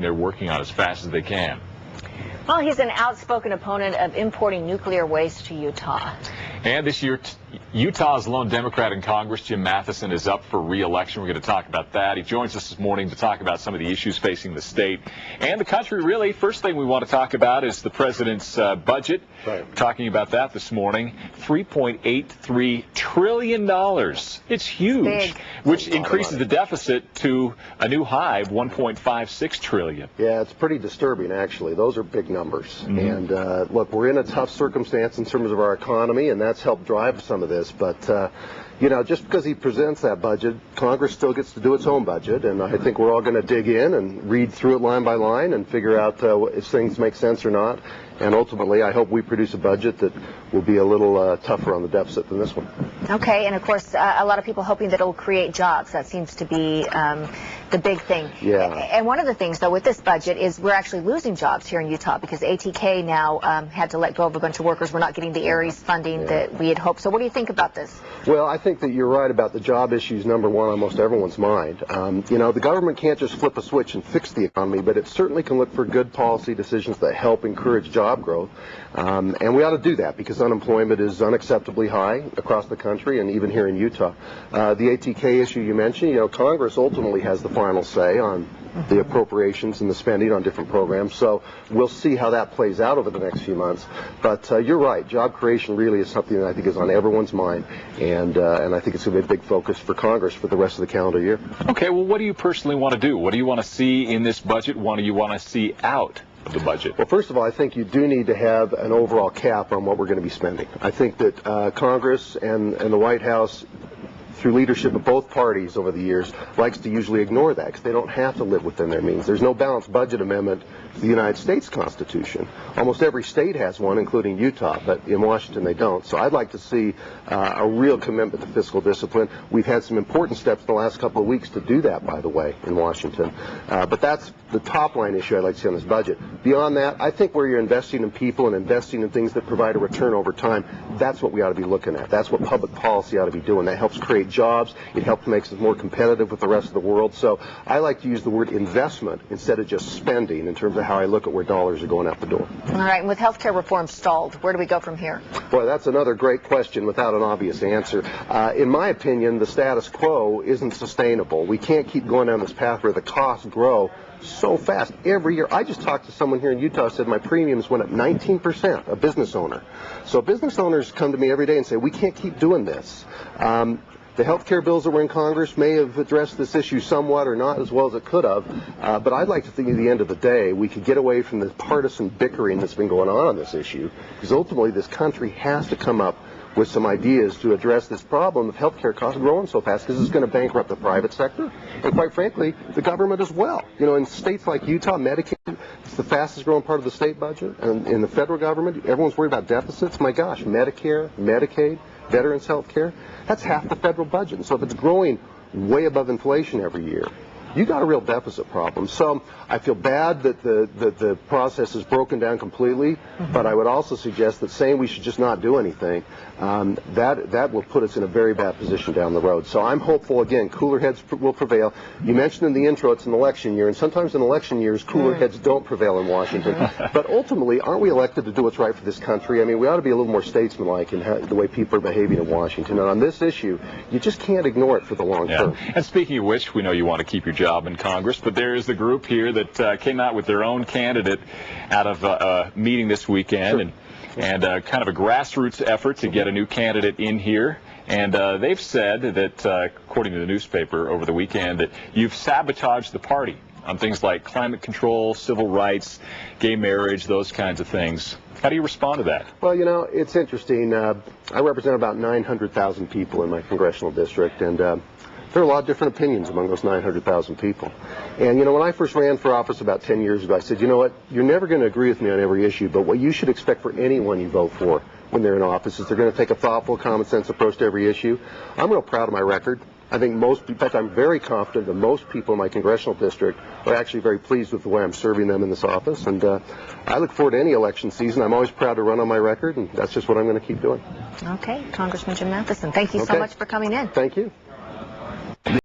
they're working on as fast as they can. Well, he's an outspoken opponent of importing nuclear waste to Utah. And this year, Utah's lone Democrat in Congress, Jim Matheson, is up for re-election. We're going to talk about that. He joins us this morning to talk about some of the issues facing the state and the country, really. First thing we want to talk about is the president's budget. Right. Talking about that this morning. $3.83 trillion. It's huge, big. which increases the deficit to a new high of $1.56 trillion. Yeah, it's pretty disturbing, actually. Those are big numbers. Mm-hmm. And look, we're in a tough circumstance in terms of our economy, and that's helped drive some of this. But, you know, just because he presents that budget, Congress still gets to do its own budget. And I think we're all going to dig in and read through it line by line and figure out if things make sense or not. And ultimately, I hope we produce a budget that will be a little tougher on the deficit than this one. Okay, and of course, a lot of people hoping that it will create jobs. That seems to be the big thing. Yeah. And one of the things, though, with this budget is we're actually losing jobs here in Utah because ATK now had to let go of a bunch of workers. We're not getting the ARES funding that we had hoped. So what do you think about this? Well, I think that you're right about the job issues, number one, on most everyone's mind. You know, the government can't just flip a switch and fix the economy, but it certainly can look for good policy decisions that help encourage job growth. And we ought to do that because unemployment is unacceptably high across the country and even here in Utah. The ATK issue you mentioned, you know, Congress ultimately has the final say on the appropriations and the spending on different programs. So we'll see how that plays out over the next few months. But you're right, job creation really is something that I think is on everyone's mind, and I think it's going to be a big focus for Congress for the rest of the calendar year. Okay, well, what do you personally want to do? What do you want to see in this budget? What do you want to see out of the budget? Well, first of all, I think you do need to have an overall cap on what we're going to be spending. I think that Congress and the White House, through leadership of both parties over the years, likes to usually ignore that because they don't have to live within their means. There's no balanced budget amendment to the United States Constitution. Almost every state has one, including Utah, but in Washington they don't. So I'd like to see a real commitment to fiscal discipline. We've had some important steps in the last couple of weeks to do that, by the way, in Washington. But that's the top line issue I'd like to see on this budget. Beyond that, I think where you're investing in people and investing in things that provide a return over time, that's what we ought to be looking at. That's what public policy ought to be doing. That helps create jobs. It helps make us more competitive with the rest of the world. So I like to use the word investment instead of just spending in terms of how I look at where dollars are going out the door. All right, and with health care reform stalled, where do we go from here? Boy, that's another great question without an obvious answer. In my opinion, the status quo isn't sustainable. We can't keep going down this path where the costs grow so fast every year. I just talked to someone here in Utah who said my premiums went up 19%, a business owner. So business owners come to me every day and say, we can't keep doing this. The health care bills that were in Congress may have addressed this issue somewhat or not as well as it could have, but I'd like to think at the end of the day we could get away from the partisan bickering that's been going on this issue, because ultimately this country has to come up with some ideas to address this problem of health care costs growing so fast, because it's going to bankrupt the private sector and, quite frankly, the government as well. You know, in states like Utah, Medicaid, it's the fastest growing part of the state budget, and in the federal government, everyone's worried about deficits. My gosh, Medicare, Medicaid, veterans health care, that's half the federal budget. And so if it's growing way above inflation every year, you got a real deficit problem. So I feel bad that the process is broken down completely, but I would also suggest that saying we should just not do anything, that will put us in a very bad position down the road. So I'm hopeful, again, cooler heads will prevail. You mentioned in the intro it's an election year, and sometimes in election years cooler heads don't prevail in Washington. But ultimately, aren't we elected to do what's right for this country? I mean, we ought to be a little more statesmanlike in the way people are behaving in Washington. And on this issue, you just can't ignore it for the long term. And speaking of which, we know you want to keep your job in Congress, but there is the group here that came out with their own candidate out of a meeting this weekend, and kind of a grassroots effort to get a new candidate in here. And they've said that, according to the newspaper over the weekend, that you've sabotaged the party on things like climate control, civil rights, gay marriage, those kinds of things. How do you respond to that? Well, you know, it's interesting. I represent about 900,000 people in my congressional district, and there are a lot of different opinions among those 900,000 people. And, you know, when I first ran for office about 10 years ago, I said, you know what, you're never going to agree with me on every issue, but what you should expect for anyone you vote for when they're in office is they're going to take a thoughtful, common sense approach to every issue. I'm real proud of my record. I think in fact, I'm very confident that most people in my congressional district are actually very pleased with the way I'm serving them in this office. And I look forward to any election season. I'm always proud to run on my record, and that's just what I'm going to keep doing. Okay, Congressman Jim Matheson, thank you so much for coming in. Thank you.